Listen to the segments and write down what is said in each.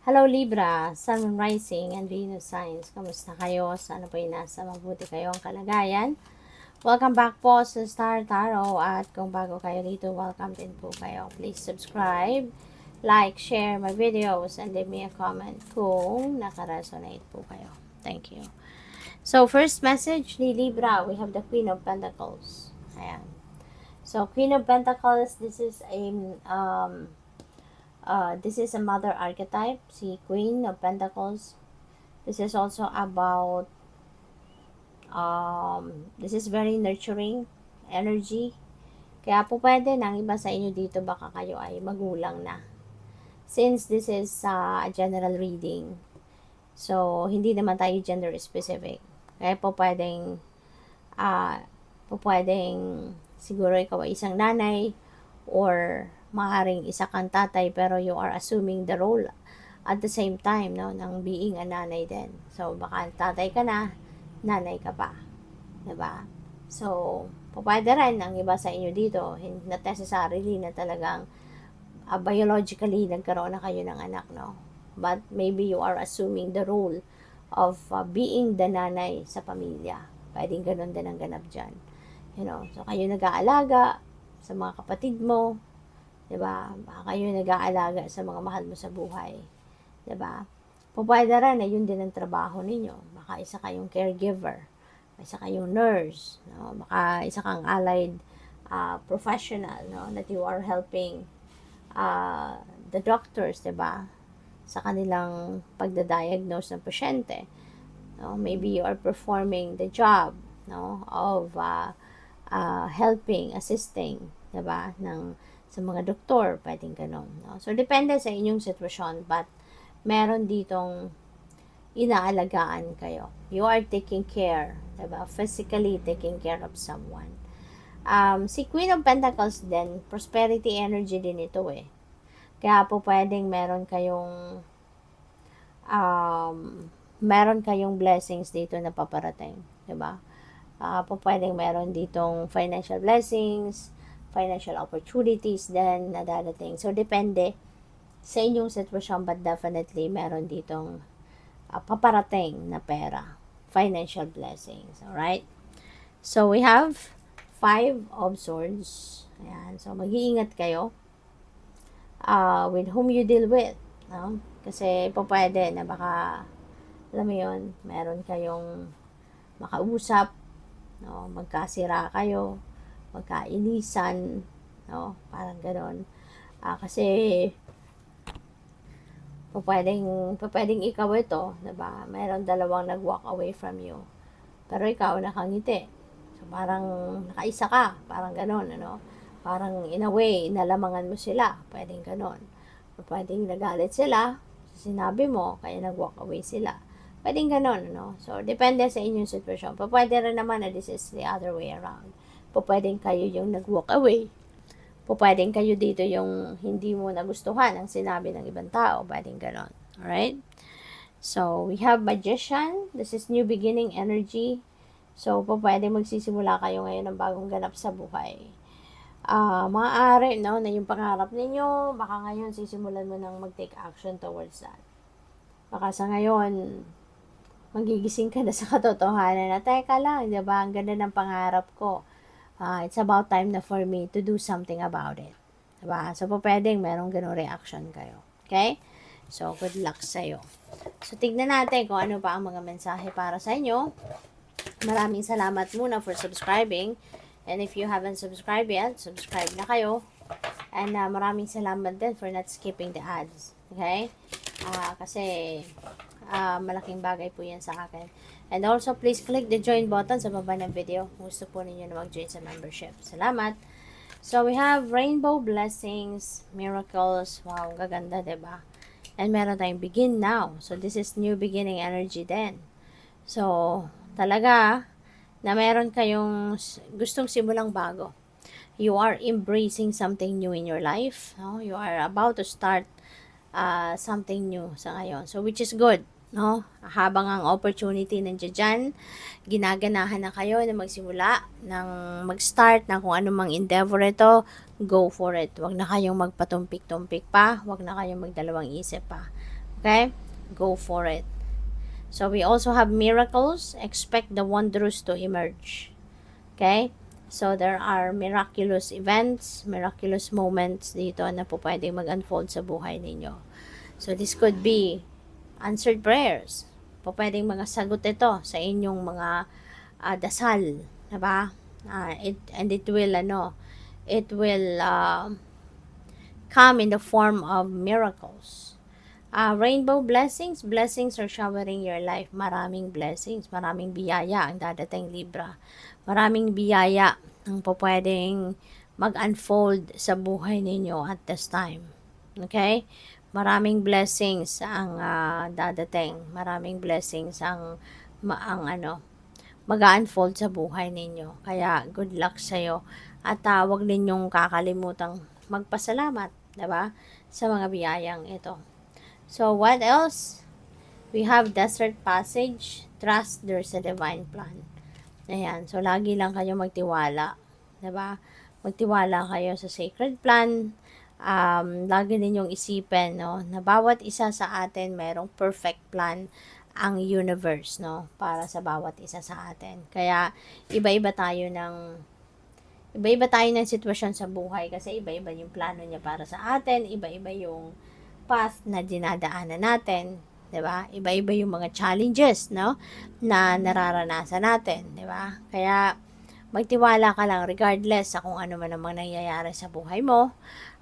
Hello Libra, Sun Rising and Venus Signs. Kamusta kayo? Sana po ay nasa mabuti kayo ang kalagayan. Welcome back po sa Star Tarot at kung bago kayo dito, welcome din po kayo. Please subscribe, like, share my videos, and leave me a comment kung nakaresonate po kayo. Thank you. So, first message ni Libra, we have the Queen of Pentacles. Ayan. So, Queen of Pentacles, this is a mother archetype, si Queen of Pentacles. This is also about, this is very nurturing energy. Kaya po pwede nang iba sa inyo dito, baka kayo ay magulang na. Since this is a general reading, so hindi naman tayo gender specific. Kaya po pwedeng, siguro ikaw ay isang nanay, or maaaring isa kang tatay, pero you are assuming the role at the same time, no, ng being a nanay din. So, baka tatay ka na, nanay ka pa. Diba? So, pwede rin ang iba sa inyo dito, not necessarily na talagang biologically nagkaroon na kayo ng anak, no? But maybe you are assuming the role of being the nanay sa pamilya. Pwedeng ganun din ang ganap dyan. You know, so kayo nag-aalaga sa mga kapatid mo, 'di ba? Baka kayo nag-aalaga sa mga mahal mo sa buhay, 'di ba? Pwede rin na yun din ang trabaho ninyo. Baka isa kayong caregiver, isa kayong nurse, no? Baka isa kang allied professional, no? That you are helping the doctors, 'di ba? Sa kanilang pagda-diagnose ng pasyente. No? Maybe you are performing the job, no, of helping, assisting, 'di ba, sa mga doktor, pwedeng ganun, no? So depende sa inyong sitwasyon, but meron ditong inaalagaan kayo. You are taking care, 'di ba? Physically taking care of someone. Si Queen of Pentacles din, prosperity energy din ito eh. Kaya po pwedeng meron kayong blessings dito na paparating, 'di ba? Pwedeng meron ditong financial blessings, financial opportunities din na dadating. So, depende sa inyong sitwasyon, but definitely meron ditong paparating na pera, financial blessings. Alright? So, we have 5 of Swords. Ayan. So, mag-iingat kayo with whom you deal with. No? Kasi, pwede na baka, alam mo yun, meron kayong makausap, no, magkasira kayo, magkainisan, no, parang gano'n. Kasi pwedeng ikaw ito, diba? Mayroon dalawang nag-walk away from you, pero ikaw nakangiti. So, parang nakaisa ka, parang gano'n, ano? Parang in a way, nalamangan mo sila, pwedeng gano'n. Pwedeng nagalit sila sa sinabi mo, kaya nag-walk away sila. Pwedeng ganon, no? So, depende sa inyong sitwasyon. Pwede rin naman na this is the other way around. Pwedeng kayo yung nag-walk away. Pwedeng kayo dito yung hindi mo nagustuhan ang sinabi ng ibang tao. Pwedeng ganon. Alright? So, we have Magician. This is new beginning energy. So, pwedeng magsisimula kayo ngayon ng bagong ganap sa buhay. Maaari, no, na yung pangarap ninyo, baka ngayon sisimulan mo nang mag-take action towards that. Baka sa ngayon, magigising ka na sa katotohanan na, teka lang, di ba, ang ganda ng pangarap ko. It's about time na for me to do something about it. Di ba? So, pwedeng merong ganong reaction kayo. Okay? So, good luck sa'yo. So, tignan natin kung ano pa ang mga mensahe para sa inyo. Maraming salamat muna for subscribing. And if you haven't subscribed yet, subscribe na kayo. And maraming salamat din for not skipping the ads. Okay? Kasi malaking bagay po yan sa akin. And also, please click the join button sa baba ng video kung gusto po ninyo na mag-join sa membership. Salamat! So, we have rainbow blessings, miracles. Wow, gaganda, diba? And meron tayong begin now. So, this is new beginning energy din. So, talaga, na meron kayong gustong simulang bago. You are embracing something new in your life. No? You are about to start something new sa ngayon. So, which is good. No? Habang ang opportunity nandiyan dyan, ginaganahan na kayo na magsimula, mag-start na kung anumang endeavor ito, go for it. Huwag na kayong magpatumpik-tumpik pa, huwag na kayong magdalawang isip pa. Okay? Go for it. So we also have miracles. Expect the wondrous to emerge. Okay? So there are miraculous events, miraculous moments dito na po pwedeng mag-unfold sa buhay ninyo. So this could be answered prayers. Po pwedeng mga sagot ito sa inyong mga dasal, diba? It will come in the form of miracles. Rainbow blessings are showering your life. Maraming blessings, maraming biyaya ang dadating, Libra. Maraming biyaya ang pwedeng mag-unfold sa buhay ninyo at this time. Okay? Maraming blessings ang dadating. Maraming blessings ang mag-unfold sa buhay ninyo. Kaya good luck sa'yo. At wag ninyong kakalimutang magpasalamat, diba? Sa mga biyayang ito. So, what else? We have desert passage. Trust there's a divine plan. Ayan. So, lagi lang kayo magtiwala. Diba? Magtiwala kayo sa sacred plan. Lagi ninyong isipin, no, na bawat isa sa atin mayroong perfect plan ang universe, no, para sa bawat isa sa atin. Kaya, iba-iba tayo ng sitwasyon sa buhay kasi iba-iba yung plano niya para sa atin, iba-iba yung path na dinadaanan natin, 'di ba? Iba-iba yung mga challenges, no, na nararanasan natin, 'di ba? Kaya magtiwala ka lang regardless sa kung ano man ang nangyayari sa buhay mo,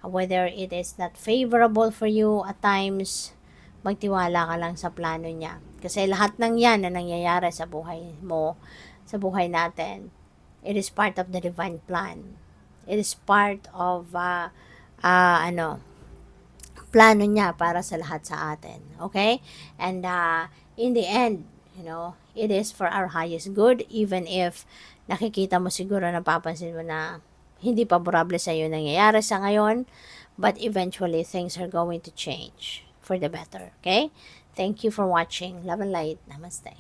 whether it is not favorable for you at times, magtiwala ka lang sa plano niya. Kasi lahat ng 'yan na nangyayari sa buhay mo, sa buhay natin, it is part of the divine plan. It is part of plano niya para sa lahat sa atin. Okay? And in the end, it is for our highest good, even if nakikita mo siguro, napapansin mo na hindi paborable sa iyo nangyayari sa ngayon, but eventually things are going to change for the better. Okay? Thank you for watching. Love and light. Namaste.